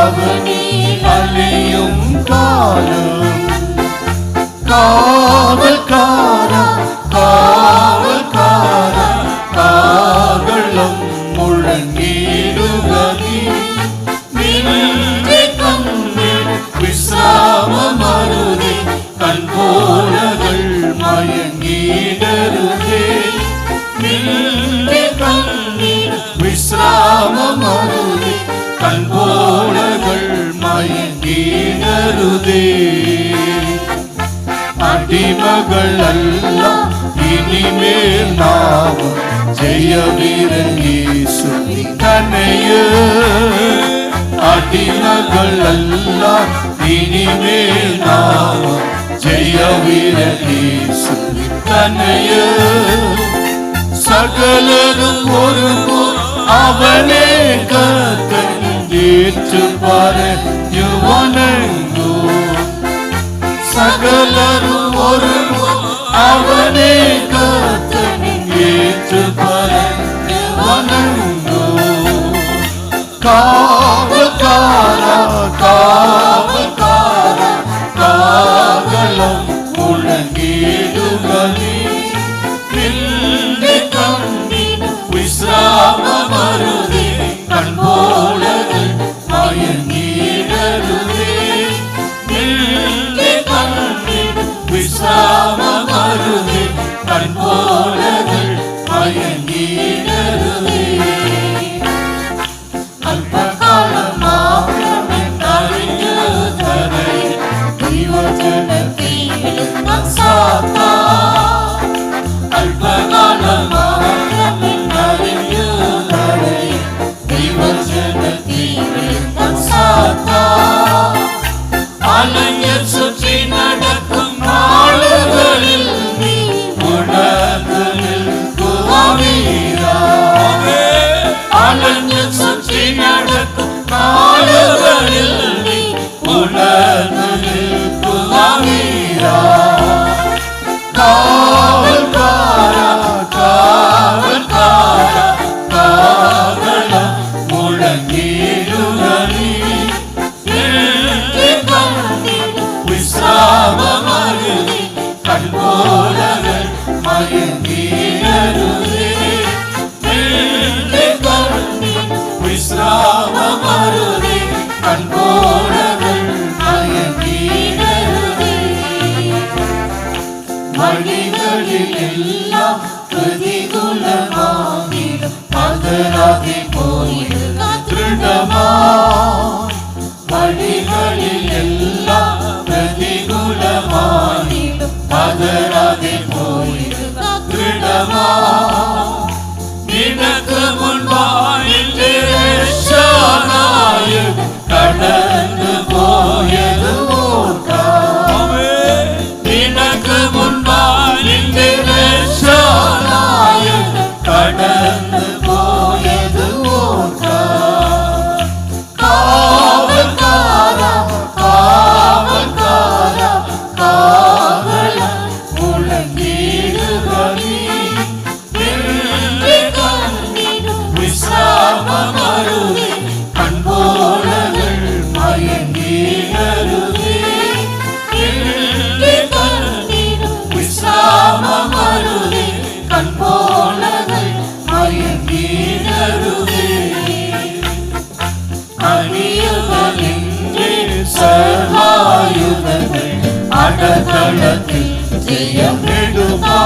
அவனில் அலையும் காலம். காவல்காரா காவல்காரா காவலம் முழங்கிடுவதி நின்று கண்ணில் விசிராமம் அருதி கண்போலகள் மயங்கிடருதே நின்று கண்ணில் விசிராமம் அருதி கண்போலகள் மயங்கிடருதே. அடிமகள் அல்ல இனிமேல் நாமும் ஜெய வீரன் இயேசு தன்னைய. அடிமகள் அல்ல இனிமேல் நாமும் ஜெய வீரன் இயேசு தன்னைய. சகலரும் ஒருபோல் அவனே கர்த்தன் ஏற்று பாரு வணங்கோ. சகலரும் ஒரு அவனே கர்த்தன் ஏற்று பாரு வணங்கோ. காவல்காரா காவல்காரா காவலம் முழங்கிடுவதி நின்று கண்ணில் விசிராமம் அருதி கண்போலகள் மயங்கிடருதே நின்று கண்ணில் விசிராமம் அருதி கண்போலகள் மயங்கிடருதே. அல்பகாலமாக அறிந்து தரை தெய்வஜனத்தை சாத்தா. அல்பகாலமாக அறிந்து தரை தெய்வஜனத்தை சாத்தா. அலைஞர் சுற்றி நடக்கும் நாளுகளில் நீ உணர்ந்து நிற்குவீரா. அலைஞர் சுற்றி நடக்கும் நாளுகளில் நீ உணர்ந்து நிற்குவீரா. காவல்காரா காவல்காரா காவலம் முழங்கிடுவதி நின்று கண்ணில் விசிராமம் அருதி கண்போலகள் மயங்கிடருதே நின்று கண்ணில் விசிராமம் அருதி கண்போலகள் மயங்கிடருதே. வழிகளில் எல்லாம் பிரதிகூலமாகிடும் பதறாதே போயிடுக திருடமா. வழிகளில் எல்லாம் பிரதிகூலமாகிடும் பதறாதே போயிடுக திருடமா. நினக்கு முன்பாய் கடந்து போயது ஓர்கா. நினக்கு முன்பாய் கடந்து போயது ஓர்கா. காவல்காரா காவல்காரா காவலம் முழங்கிடுவதி நின்று கண்ணில் விசிராமம் அருதி கண்போலகள் மயங்கிடருதே நின்று கண்ணில் விசிராமம் அருதி கண்போலகள் மயங்கிடருதே. அணியுதலின்றே சர்வாயுதங்கள் அடகளத்தில் ஜெயம் நெடுமா.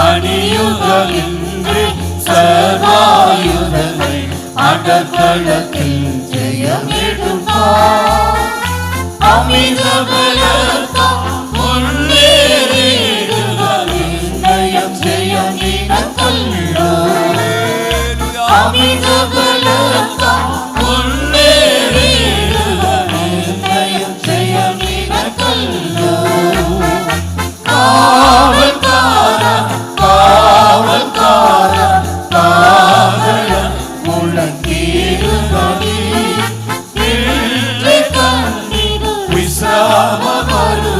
அணியுதலின்றே சர்வாயுதங்கள் அடகளத்தில் ஜெயம் நெடுமா. அமித பலத்தால் முன்னேறிடுவது நிர்ணயம் ஜெயம் நினக்கல்லோ. அமித பலத்தால் முன்னேறிடுவது நிர்ணயம் ஜெயம் நினக்கல்லோ. காவல்காரா காவல்காரா காவலம் முழங்கிடுவதி நின்று கண்ணில் விசிராமம் அருதி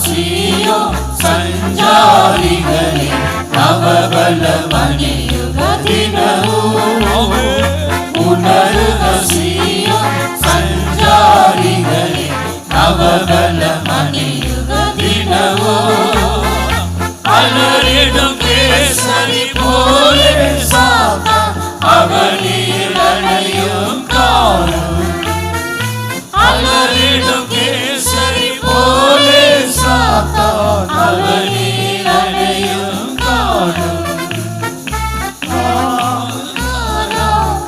சீயோ சஞ்சாரிகளே நவபலமணியுக தினமும் உணருக சீயோ சஞ்சாரிகளே நவபலமணியுக தினமும் அலறிடும் கேசரி போலே சாத்தான் அவனில் அணையும் காணும் அலறிடும் கேசரி போலே சாத்தான் அவனில் அணையும் காணும்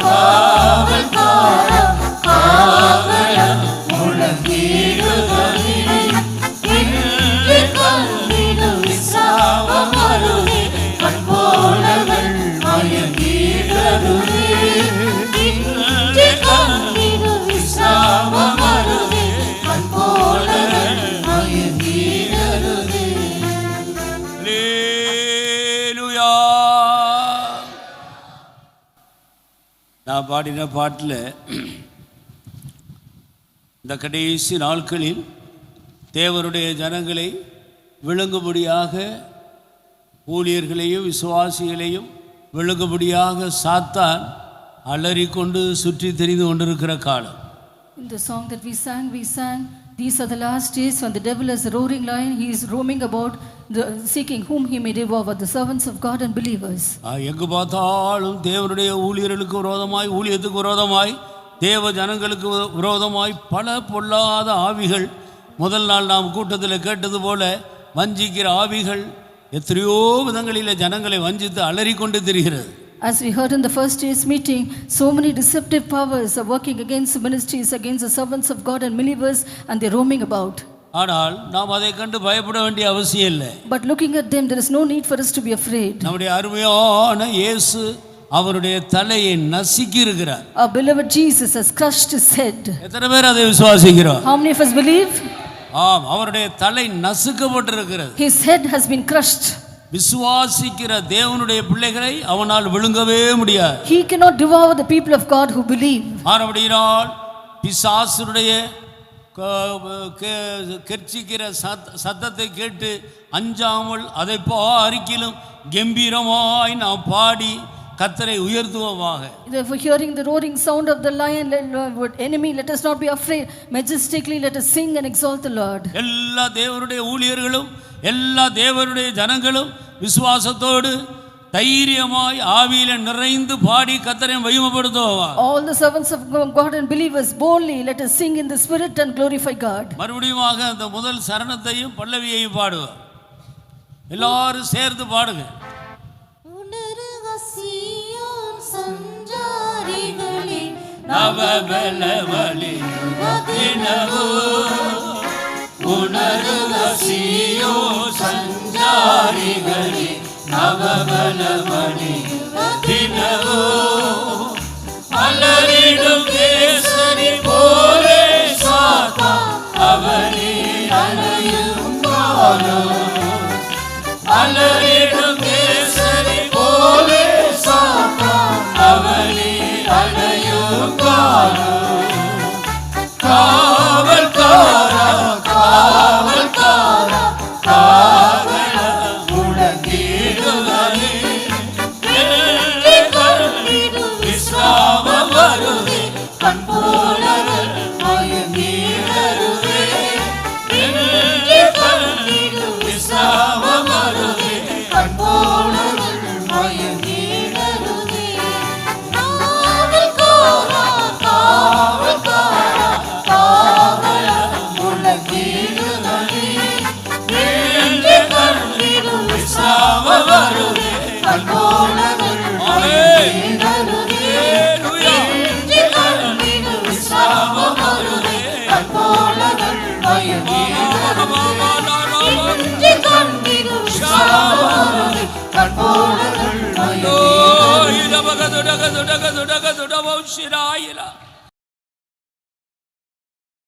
காவல்காரம் காவலம் முழங்கிடுதலே இன்று கண்டிடும் விசாவம் வருதே கண்போலகள் மயங்கிடுதலே இன்று கண்டிடும் விசாவம் வருதே கண்போலகள் மயங்கிடுதலே. அல்லேலூயா. நான் பாடின பாட்டில் இந்த கடைசி நாட்களில் தேவனுடைய ஜனங்களை விழுங்கும்படியாக ஊழியர்களையும் விசுவாசிகளையும் விழுங்கும்படியாக சாத்தான் அலறிக்கொண்டு சுற்றி தெரிந்து கொண்டிருக்கிற காலம். In the song that we sang, these are the last days when the devil is a roaring lion. He is roaming about, seeking whom he may devour, the servants of God and believers. எங்கு பார்த்தாலும் தேவனுடைய ஊழியர்களுக்கு விரோதமாய், ஊழியத்துக்கு விரோதமாய், தேவ ஜனங்களுக்கு விரோதமாய் பல பொல்லாத ஆவிகள், முதல் நாள் நாம் கூட்டத்தில் கேட்டது போல வஞ்சிக்கிற ஆவிகள் எத்தனையோ விதங்களில் ஜனங்களை வஞ்சித்து அலறிக்கொண்டு திரிகிறது. As we heard in the first day's meeting, so many deceptive powers are working against the ministries, against the servants of God and believers, and they're roaming about. ஆனால் நாம் அதை கண்டு பயப்பட வேண்டிய அவசியம் இல்லை. But looking at them, there is no need for us to be afraid. நம்முடைய அருமையான இயேசு அவருடைய தலையை நசுக்கி இருக்கிறார். Our beloved Jesus has crushed his head. எத்தனை பேர் அதை விசுவாசிக்கிறோம்? How many of us believe? ஆம், அவருடைய தலை நசுக்கப்பட்டிருக்கிறது. His head has been crushed. விசுவாசிக்கிற தேவனுடைய பிள்ளைகளை அவனால் விழுங்கவே முடியாது. He cannot devour the people of God who believe. ஆனபடியால் பிசாசுடைய கெர்ச்சிக்கிற சத்தத்தை கேட்டு அஞ்சாமல் அதை பாரிக்கிலும் கம்பீரமாய் நாம் பாடி கர்த்தரை உயர்த்துவோமாக. Therefore, hearing the roaring sound of the lion, enemy, let us not be afraid. Majestically, let us sing and exalt the Lord. எல்லா தேவனுடைய ஊழியர்களும் எல்லா தேவனுடைய ஜனங்களும் விசுவாசத்தோடு தைரியமாய் ஆவியில நிறைந்து பாடி கர்த்தரை மகிமைப்படுத்துவோம். All the servants of God and believers boldly let us sing in the spirit and glorify God. மறுபடியுமாக அந்த முதல் சரணத்தையும் பல்லவியையும் பாடுவோம். எல்லாரும் சேர்ந்து பாடுங்க. உணருக சீயோன் சஞ்சாரிகளே நவபலமணியுக தினமும் உணருக சீயோன் சஞ்சாரிகளே நவபலமணியுக தினமும் அலறிடும் கேசரி போலே சாத்தான் அவனில் அணையும் காலம் அலறிடும் கேசரி போலே சாத்தான் அவனில் அணையும் காலம் காவல்காரா காவல்காரா காவலம் முழங்கிடுதலே விஸ்ராமம் வருதே கண்போலகள் மயங்கிடுதே விஸ்ராமம் வருதே கண்போலகள் மயங்கிடுதே காவல்காரா காவல்காரா காவலம் முழங்கிடுதலே விஸ்ராமம் வருதே கண்போலகள் மயங்கிடுதலே விஸ்ராமம் வருதே கண்போலகள் மயங்கிடுதலே கண்போலகள் மயங்கிடுதலே